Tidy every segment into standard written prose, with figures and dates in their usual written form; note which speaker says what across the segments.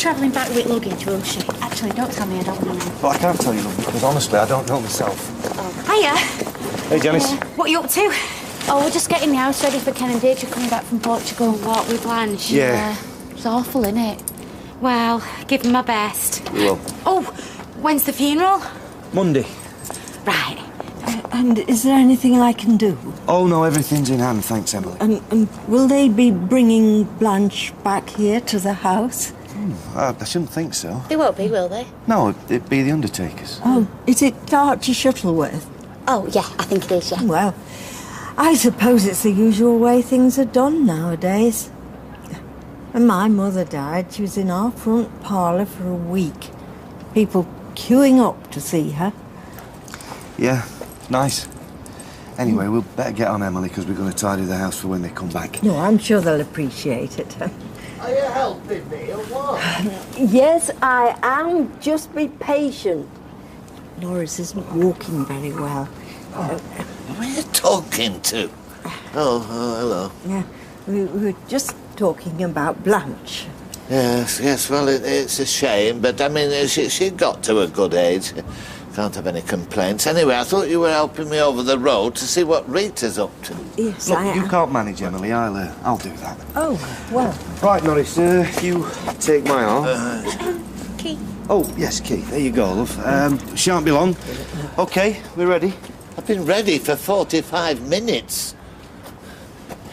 Speaker 1: travelling back with luggage, will she? Actually, don't tell me, I don't want to know.
Speaker 2: But I can't tell you, love, because honestly, I don't know myself.
Speaker 1: Oh. Hiya.
Speaker 2: Hey, Janice.
Speaker 1: What are you up to? Oh, we're just getting the house ready for Ken and Deirdre coming back from Portugal. What, with Blanche?
Speaker 2: Yeah.
Speaker 1: It's awful, isn't it? Well, give them my best.
Speaker 2: You will.
Speaker 1: Oh, when's the funeral?
Speaker 2: Monday.
Speaker 1: Right.
Speaker 3: And is there anything I can do?
Speaker 2: Oh, no, everything's in hand, thanks, Emily.
Speaker 3: And will they be bringing Blanche back here to the house?
Speaker 2: I shouldn't think so.
Speaker 1: They won't be, will they?
Speaker 2: No, it'd be the undertakers.
Speaker 3: Oh, is it Archie Shuttleworth?
Speaker 1: Oh, yeah, I think it is, yeah.
Speaker 3: Well, I suppose it's the usual way things are done nowadays. When my mother died, she was in our front parlour for a week. People queuing up to see her.
Speaker 2: Yeah, nice. Anyway, we'll better get on, Emily, because we're going to tidy the house for when they come back.
Speaker 3: No, I'm sure they'll appreciate it.
Speaker 4: Are you helping me or what?
Speaker 3: Yes, I am. Just be patient. Norris isn't walking very well.
Speaker 4: Who are you talking to? Oh, hello.
Speaker 3: Yeah, we were just talking about Blanche.
Speaker 4: Yes, well, it's a shame, but I mean, she got to a good age. Can't have any complaints. Anyway, I thought you were helping me over the road to see what Rita's up to.
Speaker 3: Yes,
Speaker 2: Look,
Speaker 3: I am.
Speaker 2: you can't manage, Emily. I'll do that.
Speaker 3: Oh, well.
Speaker 2: Right, Norris, you take my arm.
Speaker 1: Key.
Speaker 2: Oh, yes, Key. There you go, love. Shan't be long. OK, we're ready.
Speaker 4: I've been ready for 45 minutes.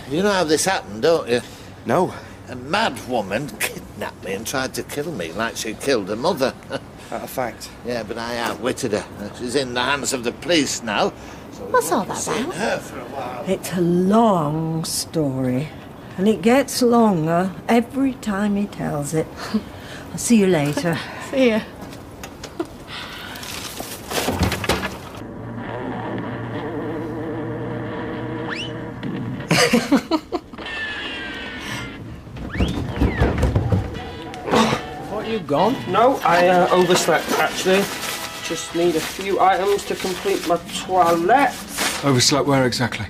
Speaker 4: You know how this happened, don't you?
Speaker 2: No.
Speaker 4: A mad woman kidnapped me and tried to kill me like she killed her mother.
Speaker 2: Out of fact.
Speaker 4: Yeah, but I outwitted her. She's in the hands of the police now. So
Speaker 1: What's all that
Speaker 4: seen
Speaker 1: about?
Speaker 4: her for a while.
Speaker 3: It's a long story, and it gets longer every time he tells it. I'll see you later.
Speaker 1: See ya.
Speaker 5: You gone? No, I overslept actually. Just need a few items to complete my toilet.
Speaker 6: Overslept where exactly?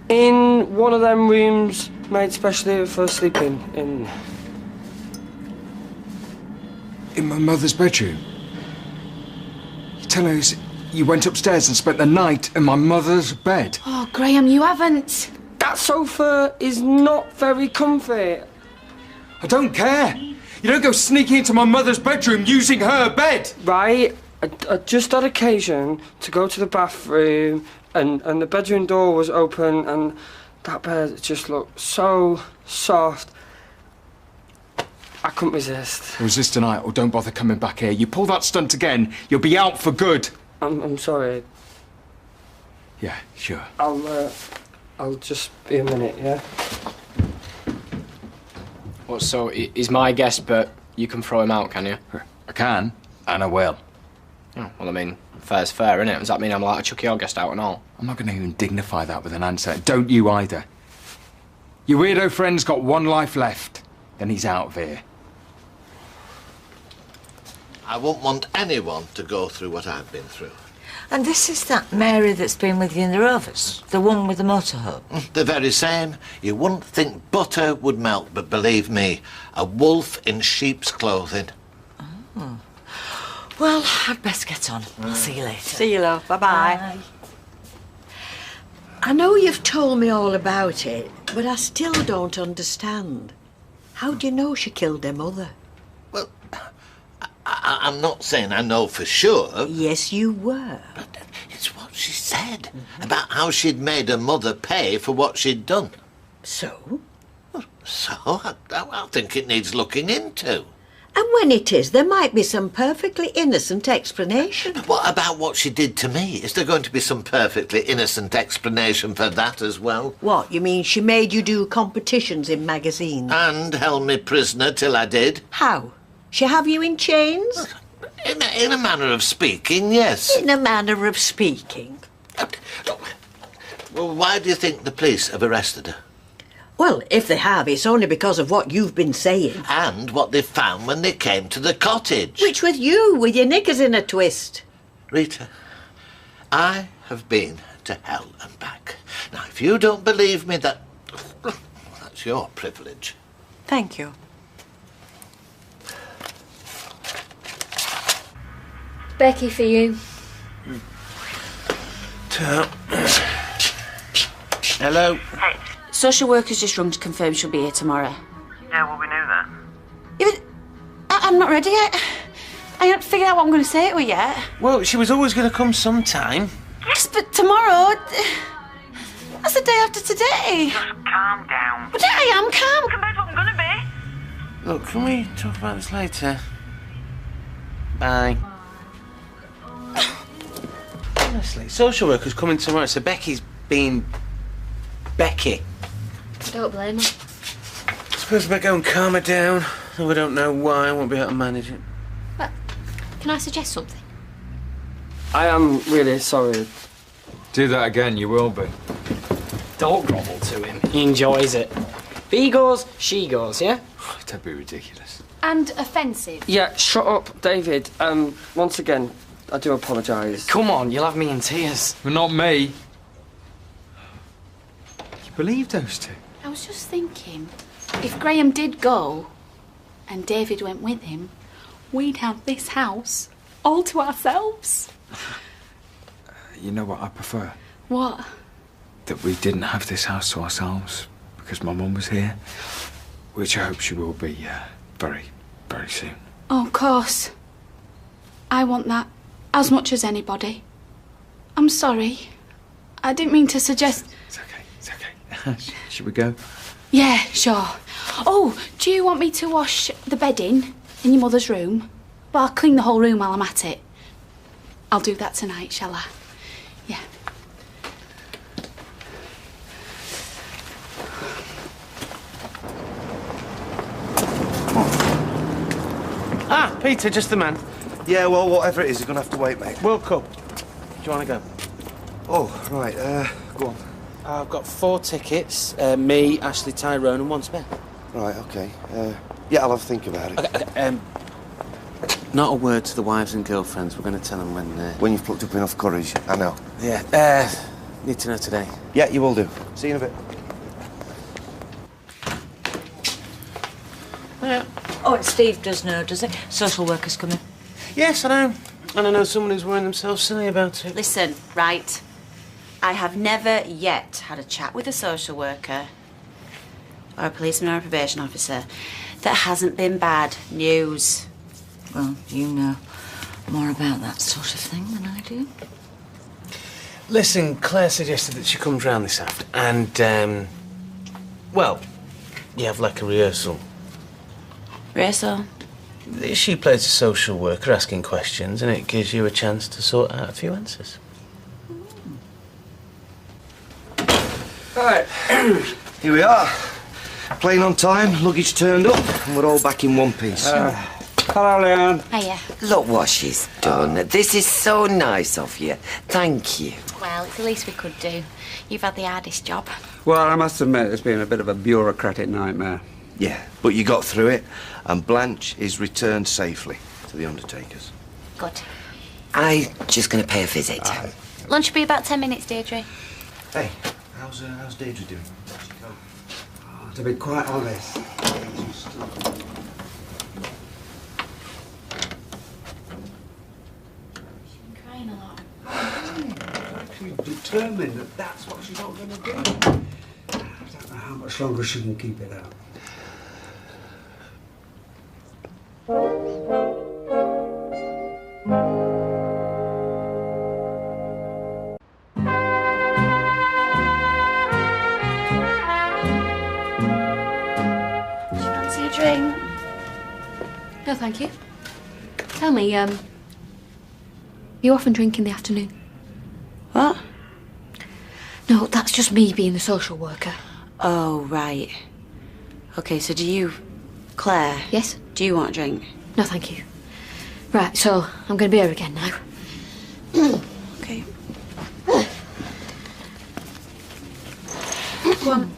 Speaker 5: In one of them rooms made specially for sleeping in.
Speaker 6: In my mother's bedroom? You tell us you went upstairs and spent the night in my mother's bed?
Speaker 1: Oh, Graham, you haven't.
Speaker 5: That sofa is not very comfy.
Speaker 6: I don't care. You don't go sneaking into my mother's bedroom using her bed.
Speaker 5: Right, I just had occasion to go to the bathroom and the bedroom door was open and that bed just looked so soft. I couldn't resist.
Speaker 6: Resist tonight or don't bother coming back here. You pull that stunt again, you'll be out for good.
Speaker 5: I'm sorry.
Speaker 6: Yeah, sure.
Speaker 5: I'll just be a minute, yeah?
Speaker 7: What, so he's my guest, but you can throw him out, can you?
Speaker 6: I can, and I will.
Speaker 7: Oh, well, I mean, fair's fair, innit? Does that mean I'm allowed to chuck your guest out and all?
Speaker 6: I'm not going to even dignify that with an answer. Don't you either. Your weirdo friend's got one life left. Then he's out of here.
Speaker 4: I won't want anyone to go through what I've been through.
Speaker 8: And this is that Mary that's been with you in the Rovers? The one with the motorhome?
Speaker 4: The very same. You wouldn't think butter would melt, but believe me, a wolf in sheep's clothing.
Speaker 8: Oh. Well, I'd best get on. I'll see you later.
Speaker 3: See you, love. Bye-bye.
Speaker 8: Bye.
Speaker 9: I know you've told me all about it, but I still don't understand. How do you know she killed her mother?
Speaker 4: Well, I'm not saying I know for sure.
Speaker 9: Yes, you were.
Speaker 4: But it's what she said about how she'd made her mother pay for what she'd done.
Speaker 9: So?
Speaker 4: So, I think it needs looking into.
Speaker 9: And when it is, there might be some perfectly innocent explanation.
Speaker 4: What about what she did to me? Is there going to be some perfectly innocent explanation for that as well?
Speaker 9: What, you mean she made you do competitions in magazines?
Speaker 4: And held me prisoner till I did?
Speaker 9: How? She have you in chains?
Speaker 4: In a manner of speaking, yes.
Speaker 9: In a manner of speaking?
Speaker 4: Well, why do you think the police have arrested her?
Speaker 9: Well, if they have, it's only because of what you've been saying.
Speaker 4: And what they found when they came to the cottage.
Speaker 9: Which was you, with your knickers in a twist.
Speaker 4: Rita, I have been to hell and back. Now, if you don't believe me, that's your privilege.
Speaker 8: Thank you.
Speaker 1: Becky for you.
Speaker 10: Hello?
Speaker 11: Hey.
Speaker 1: Social worker's just rung to confirm she'll be here tomorrow.
Speaker 11: Yeah, well, we knew that.
Speaker 1: Yeah, but I'm not ready yet. I haven't figured out what I'm going to say to her yet.
Speaker 10: Well, she was always going to come sometime.
Speaker 1: Yes, but tomorrow... That's the day after today.
Speaker 11: Just calm down.
Speaker 1: But I am calm.
Speaker 11: Compared to what I'm going to be.
Speaker 10: Look, can we talk about this later? Bye. Honestly, social worker's coming tomorrow, so Becky's being Becky.
Speaker 1: Don't blame her.
Speaker 10: I suppose we better go and calm her down. We don't know why, I won't be able to manage it.
Speaker 1: But can I suggest something?
Speaker 5: I am really sorry.
Speaker 6: Do that again, you will be.
Speaker 7: Don't grovel to him. He enjoys it. If he goes, she goes, yeah?
Speaker 6: Oh, don't be ridiculous.
Speaker 1: And offensive.
Speaker 5: Yeah, shut up, David. Once again, I do apologise.
Speaker 7: Come on, you'll have me in tears.
Speaker 6: But not me. You believe those two?
Speaker 1: I was just thinking, if Graham did go and David went with him, we'd have this house all to ourselves.
Speaker 6: You know what I prefer?
Speaker 1: What?
Speaker 6: That we didn't have this house to ourselves because my mum was here, which I hope she will be very, very soon.
Speaker 1: Oh, of course. I want that as much as anybody. I'm sorry. I didn't mean to suggest...
Speaker 6: It's okay, it's okay. Should we go?
Speaker 1: Yeah, sure. Oh, do you want me to wash the bedding in your mother's room? Well, I'll clean the whole room while I'm at it. I'll do that tonight, shall I? Yeah.
Speaker 10: Ah, Peter, just the man.
Speaker 2: Yeah, well, whatever it is, you're going to have to wait, mate.
Speaker 10: World Cup. Do you want to go?
Speaker 2: Oh, right, go on.
Speaker 10: I've got 4 tickets. Me, Ashley, Tyrone, and 1 spare.
Speaker 2: Right, OK. Yeah, I'll have a think about it.
Speaker 10: Okay, not a word to the wives and girlfriends. We're going to tell them when...
Speaker 2: When you've plucked up enough courage, I know.
Speaker 10: Yeah, need to know today.
Speaker 2: Yeah, you will do. See you in a bit.
Speaker 10: Yeah.
Speaker 8: Oh, and Steve does know, does he? Social worker's coming.
Speaker 10: Yes, I know. And I know someone who's worrying themselves silly about it.
Speaker 12: Listen, right. I have never yet had a chat with a social worker or a policeman or a probation officer that hasn't been bad news.
Speaker 8: Well, you know more about that sort of thing than I do.
Speaker 10: Listen, Claire suggested that she comes round this afternoon and, well, you have like a rehearsal.
Speaker 12: Rehearsal?
Speaker 10: She plays a social worker asking questions and it gives you a chance to sort out a few answers.
Speaker 2: Right. Here we are. Plane on time, luggage turned up, and we're all back in one piece.
Speaker 13: Hello, Leanne.
Speaker 1: Hiya.
Speaker 14: Look what she's done. This is so nice of you. Thank you.
Speaker 1: Well, it's the least we could do. You've had the hardest job.
Speaker 13: Well, I must admit, it's been a bit of a bureaucratic nightmare.
Speaker 2: Yeah, but you got through it, and Blanche is returned safely to the undertakers.
Speaker 1: Good.
Speaker 14: I'm just going to pay a visit.
Speaker 1: Lunch will be about 10 minutes, Deirdre.
Speaker 2: Hey, how's Deirdre doing?
Speaker 13: Oh, to be quite honest,
Speaker 1: Crying a lot.
Speaker 13: she's determined that that's what she's not going to do. I don't know how much longer she can keep it up.
Speaker 1: Fancy a drink? No, thank you. Tell me, you often drink in the afternoon?
Speaker 12: What?
Speaker 1: No, that's just me being the social worker.
Speaker 12: Oh, right. OK, so do you... Claire?
Speaker 1: Yes?
Speaker 12: Do you want a drink?
Speaker 1: No, thank you. Right, so I'm going to be here again now.
Speaker 12: OK.
Speaker 1: Go on.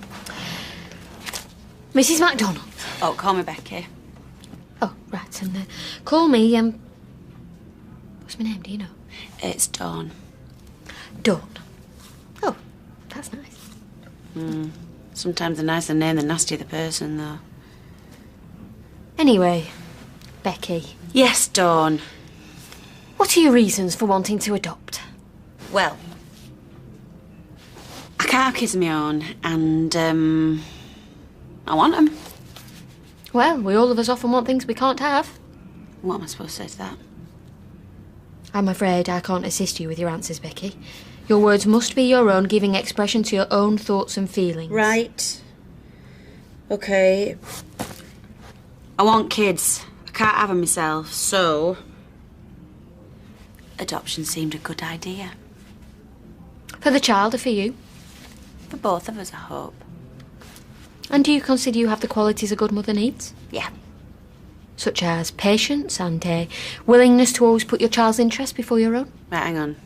Speaker 1: Mrs. MacDonald.
Speaker 12: Oh, call me Becky.
Speaker 1: Oh, right, and call me, what's my name, do you know?
Speaker 12: It's Dawn.
Speaker 1: Dawn. Oh, that's nice.
Speaker 12: Sometimes the nicer the name, the nastier the person, though.
Speaker 1: Anyway, Becky.
Speaker 12: Yes, Dawn.
Speaker 1: What
Speaker 15: What are your reasons for wanting to adopt?
Speaker 12: Well, I can't have kids of my own, and I want them.
Speaker 15: Well, we all of us often want things we can't have.
Speaker 12: What am I supposed to say to that?
Speaker 15: I'm afraid I can't assist you with your answers, Becky. Your words must be your own, giving expression to your own thoughts and feelings.
Speaker 12: Right. Okay. I want kids. I can't have them myself, so adoption seemed a good idea.
Speaker 15: For the child or for you?
Speaker 12: For both of us, I hope.
Speaker 15: And do you consider you have the qualities a good mother needs?
Speaker 12: Yeah.
Speaker 15: Such as patience and a willingness to always put your child's interest before your own?
Speaker 12: Right, hang on.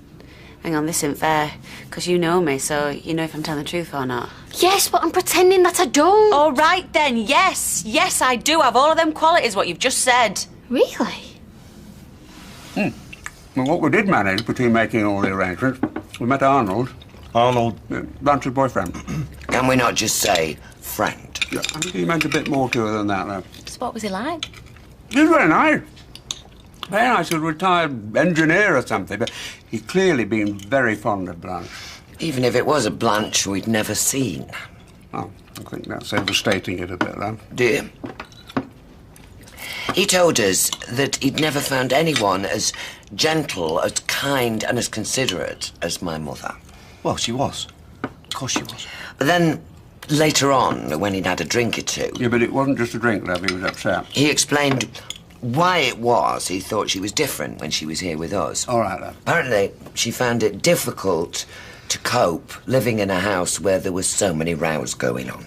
Speaker 12: Hang on, this isn't fair. Because you know me, so you know if I'm telling the truth or not.
Speaker 15: Yes, but I'm pretending that I don't.
Speaker 12: All right, then, yes. Yes, I do have all of them qualities, what you've just said.
Speaker 15: Really?
Speaker 13: Well, what we did manage between making all the arrangements, we met Arnold. Arnold? Blanche's boyfriend.
Speaker 14: Can we not just say friend?
Speaker 13: Yeah, I think he meant a bit more to her than that, though.
Speaker 12: So what was he like?
Speaker 13: He was very nice. Very nice, a retired engineer or something, but he'd clearly been very fond of Blanche.
Speaker 14: Even if it was a Blanche we'd never seen.
Speaker 13: Oh, I think that's overstating it a bit, then.
Speaker 14: Do you? He told us that he'd never found anyone as gentle, as kind and as considerate as my mother.
Speaker 2: Well, she was. Of course she was.
Speaker 14: But then, later on, when he'd had a drink or two...
Speaker 13: Yeah, but it wasn't just a drink, love. He was upset.
Speaker 14: He explained why it was he thought she was different when she was here with us.
Speaker 13: All right, love.
Speaker 14: Apparently, she found it difficult to cope living in a house where there was so many rows going on.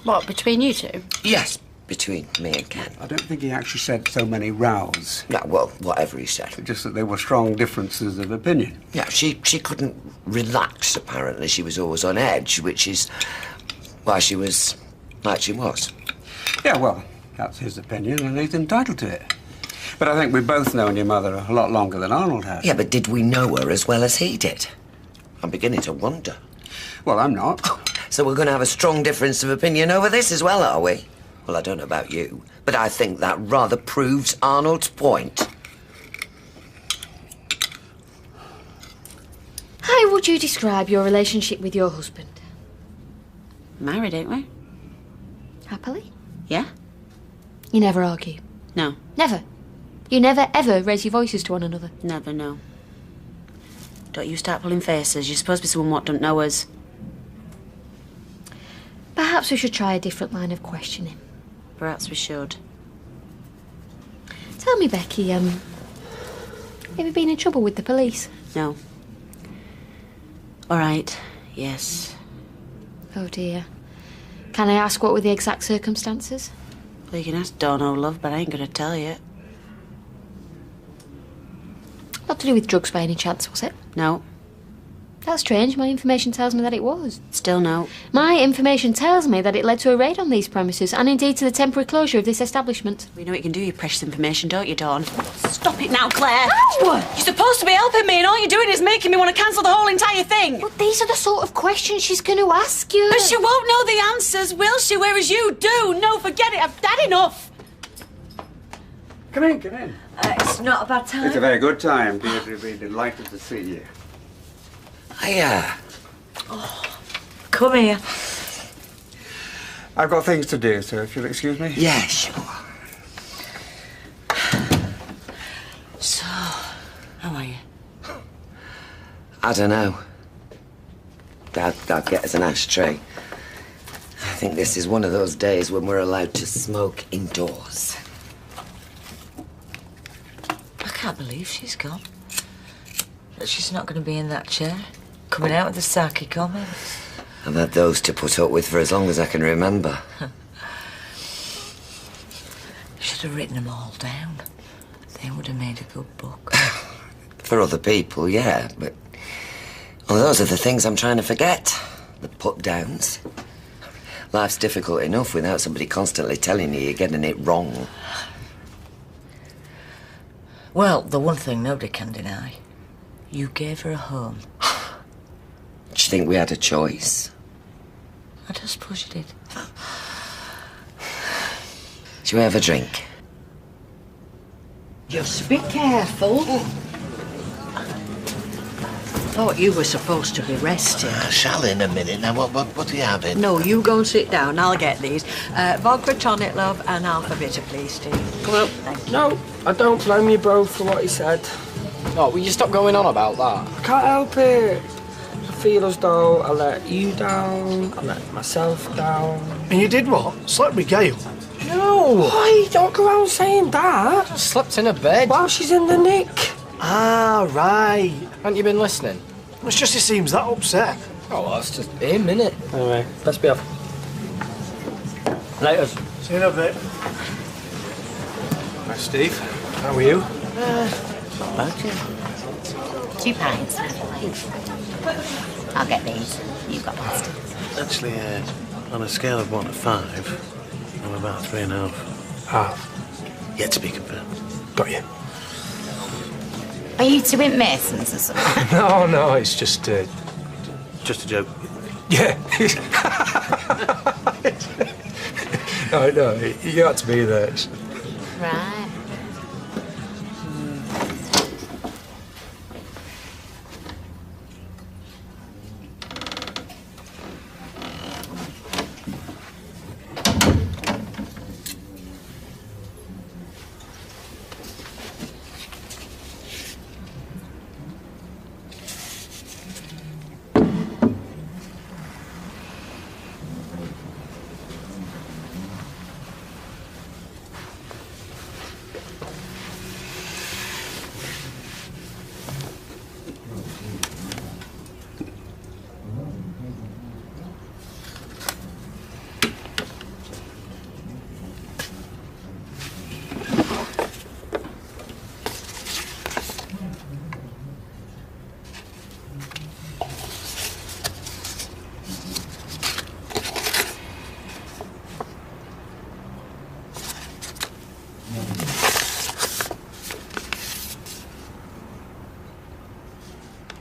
Speaker 12: What, between you two?
Speaker 14: Yes, between me and Ken.
Speaker 13: I don't think he actually said so many rows.
Speaker 14: No, well, whatever he said.
Speaker 13: Just that there were strong differences of opinion.
Speaker 14: Yeah, she couldn't relax, apparently. She was always on edge, which is why she was like she was.
Speaker 13: Yeah, well, that's his opinion, and he's entitled to it. But I think we've both known your mother a lot longer than Arnold has.
Speaker 14: Yeah, but did we know her as well as he did? I'm beginning to wonder.
Speaker 13: Well, I'm not.
Speaker 14: So we're going to have a strong difference of opinion over this as well, are we? Well, I don't know about you, but I think that rather proves Arnold's point.
Speaker 15: How would you describe your relationship with your husband?
Speaker 12: Married, ain't we?
Speaker 15: Happily?
Speaker 12: Yeah?
Speaker 15: You never argue?
Speaker 12: No.
Speaker 15: Never? You never, ever raise your voices to one another?
Speaker 12: Never, no. Don't you start pulling faces. You're supposed to be someone what don't know us.
Speaker 15: Perhaps we should try a different line of questioning.
Speaker 12: Perhaps we should.
Speaker 15: Tell me, Becky, have you been in trouble with the police?
Speaker 12: No. All right, yes.
Speaker 15: Oh, dear. Can I ask what were the exact circumstances?
Speaker 12: Well, you can ask Dono, love, but I ain't gonna tell you.
Speaker 15: Not to do with drugs by any chance, was it?
Speaker 12: No.
Speaker 15: That's strange. My information tells me that it was.
Speaker 12: Still no.
Speaker 15: My information tells me that it led to a raid on these premises and indeed to the temporary closure of this establishment.
Speaker 12: We know what you can do, your precious information, don't you, Dawn? Stop it now, Claire!
Speaker 15: Ow!
Speaker 12: You're supposed to be helping me and all you're doing is making me want to cancel the whole entire thing!
Speaker 15: But these are the sort of questions she's going to ask you.
Speaker 12: But she won't know the answers, will she? Whereas you do. No, forget it. I've had enough.
Speaker 13: Come in, come in.
Speaker 8: It's not a bad time.
Speaker 13: It's a very good time. Deirdre will be delighted to see you.
Speaker 14: Hiya.
Speaker 8: Come here.
Speaker 13: I've got things to do, so if you'll excuse me.
Speaker 14: Yeah, sure.
Speaker 12: So, how are you?
Speaker 14: I don't know. I'll get us an ashtray. I think this is one of those days when we're allowed to smoke indoors.
Speaker 8: I can't believe she's gone. That she's not going to be in that chair. Coming out with the sarky comments.
Speaker 14: I've had those to put up with for as long as I can remember.
Speaker 8: Should have written them all down. They would have made a good book.
Speaker 14: For other people, yeah, but... Well, those are the things I'm trying to forget. The put-downs. Life's difficult enough without somebody constantly telling you you're getting it wrong.
Speaker 8: Well, the one thing nobody can deny. You gave her a home.
Speaker 14: Do you think we had a choice?
Speaker 8: I don't suppose you did.
Speaker 14: Shall we have a drink?
Speaker 9: Just be careful. Thought you were supposed to be resting.
Speaker 4: I shall in a minute. Now, what are you having?
Speaker 9: No, you go and sit down. I'll get these. Vodka tonic, love, and half a bitter, please, Steve.
Speaker 5: Come on.
Speaker 9: Thank you.
Speaker 5: No, I don't blame you both for what he said.
Speaker 7: Oh, will you stop going on about that?
Speaker 5: I can't help it. I feel as though I let you down, I let myself down.
Speaker 16: And you did what? Slept with Gail?
Speaker 5: No! Why? Don't go around saying that.
Speaker 7: Just slept in a bed.
Speaker 5: While she's in the nick.
Speaker 16: Ah, right.
Speaker 7: Haven't you been listening?
Speaker 16: It's just he seems that upset.
Speaker 7: Oh, well, it's just him, innit?
Speaker 5: Anyway, let's be off. Later.
Speaker 16: See you in a bit.
Speaker 10: Hi, Steve. How are you?
Speaker 4: Not bad, yeah.
Speaker 12: 2 pints. I'll get these. You've got pasta.
Speaker 10: Actually, on a scale of 1 to 5, I'm about 3.5.
Speaker 16: Half.
Speaker 10: Yet to be confirmed.
Speaker 16: Got you.
Speaker 12: Are you two in Masons or something?
Speaker 10: No, it's just a joke.
Speaker 16: Yeah. No, you got to be there.
Speaker 12: Right.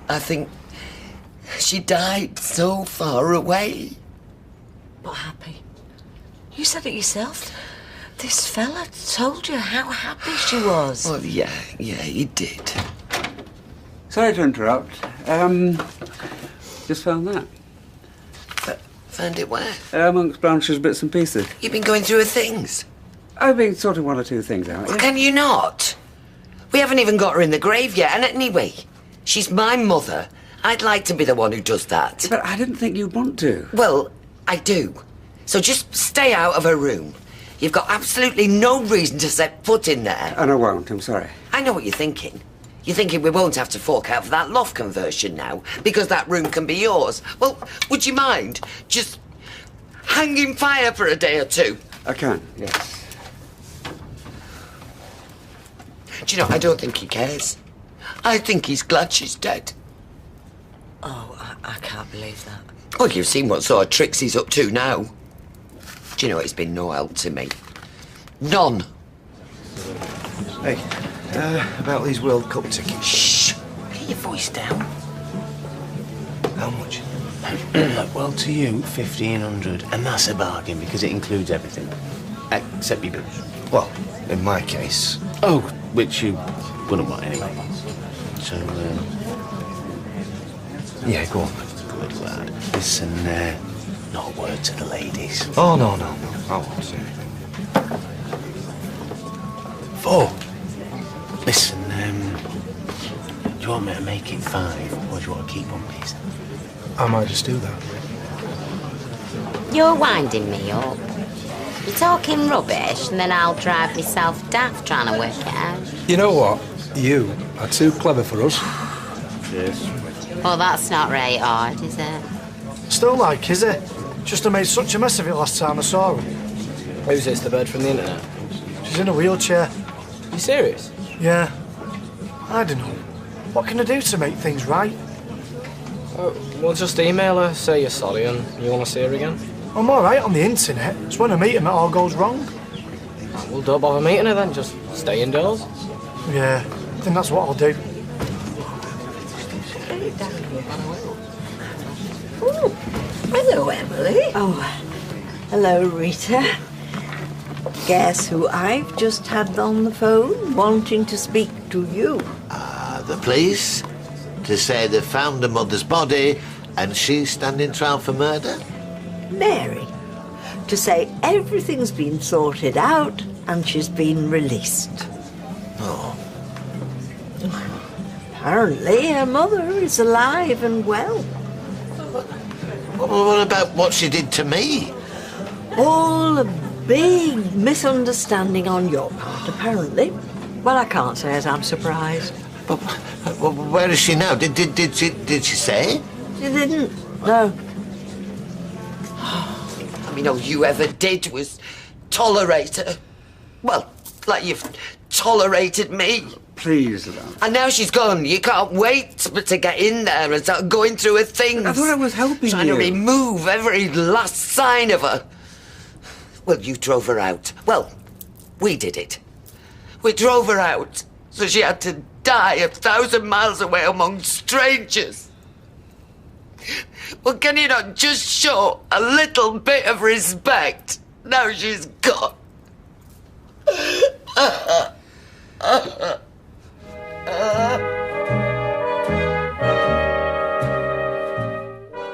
Speaker 14: I think she died so far away.
Speaker 8: But happy. You said it yourself. This fella told you how happy she was.
Speaker 14: Well, yeah, he did.
Speaker 13: Sorry to interrupt. Just found that.
Speaker 14: Found it where?
Speaker 13: Amongst Blanche's bits and pieces.
Speaker 14: You've been going through her things?
Speaker 13: I've been sorting 1 or 2 things out.
Speaker 14: Well, can you not? We haven't even got her in the grave yet, and anyway, she's my mother. I'd like to be the one who does that.
Speaker 13: But I didn't think you'd want to.
Speaker 14: Well, I do. So just stay out of her room. You've got absolutely no reason to set foot in there.
Speaker 13: And I won't, I'm sorry.
Speaker 14: I know what you're thinking. You're thinking we won't have to fork out for that loft conversion now, because that room can be yours. Well, would you mind just hanging fire for a day or 2?
Speaker 13: I can, yes.
Speaker 14: Do you know, I don't think he cares. I think he's glad she's dead.
Speaker 8: Oh, I can't believe that.
Speaker 14: Well, you've seen what sort of tricks he's up to now. Do you know, it's been no help to me. None.
Speaker 2: Hey, about these World Cup tickets.
Speaker 14: Shh! Get your voice down.
Speaker 2: How much?
Speaker 10: Well, to you, 1,500, and that's a bargain because it includes everything. Except your bills.
Speaker 2: Well, in my case...
Speaker 10: Oh, which you wouldn't want anyway. So,
Speaker 2: Yeah, go on.
Speaker 10: Good lad. Listen, not a word to the ladies.
Speaker 2: Oh, no. I won't say anything.
Speaker 10: 4. Listen, do you want me to make it 5, or do you want to keep on piece?
Speaker 16: I might just do that.
Speaker 12: You're winding me up. You're talking rubbish, and then I'll drive myself daft trying to work it out.
Speaker 16: You know what? You are too clever for us.
Speaker 10: Cheers.
Speaker 12: Well, that's not very hard, is it?
Speaker 16: Still like, is it? Just I made such a mess of it last time I saw her.
Speaker 7: Who's this, the bird from the internet?
Speaker 16: She's in a wheelchair.
Speaker 7: You serious?
Speaker 16: Yeah. I don't know. What can I do to make things right?
Speaker 7: Well, just email her, say you're sorry, and you want to see her again.
Speaker 16: I'm all right on the internet. It's when I meet him that all goes wrong.
Speaker 7: Well, don't bother meeting her then, just stay indoors.
Speaker 16: Yeah, I think that's what I'll do.
Speaker 9: Ooh, hello, Emily. Oh, hello, Rita.
Speaker 3: Guess who I've just had on the phone wanting to speak to you?
Speaker 4: The police? To say they found the mother's body and she's standing trial for murder?
Speaker 3: Mary. To say everything's been sorted out and she's been released.
Speaker 4: Oh.
Speaker 3: Apparently her mother is alive and well.
Speaker 4: What about what she did to me?
Speaker 3: All a big misunderstanding on your part, apparently. Well, I can't say as I'm surprised.
Speaker 4: But where is she now? Did she say?
Speaker 3: She didn't, no.
Speaker 14: I mean, all you ever did was tolerate her. Well, like you've tolerated me.
Speaker 13: Please, love.
Speaker 14: And now she's gone. You can't wait but to get in there and start going through her things.
Speaker 13: I thought I was helping
Speaker 14: Trying
Speaker 13: you.
Speaker 14: to remove every last sign of her. Well, you drove her out. Well, we did it. We drove her out, so she had to die 1,000 miles away among strangers. Well, can you not just show a little bit of respect now she's gone?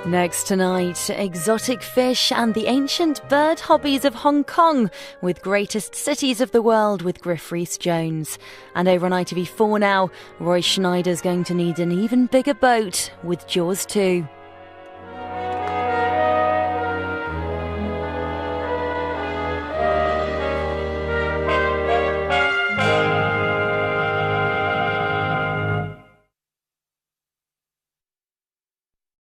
Speaker 17: Next tonight, exotic fish and the ancient bird hobbies of Hong Kong with Greatest Cities of the World with Griff Rhys-Jones. And over on ITV4 now, Roy Schneider's going to need an even bigger boat with Jaws 2.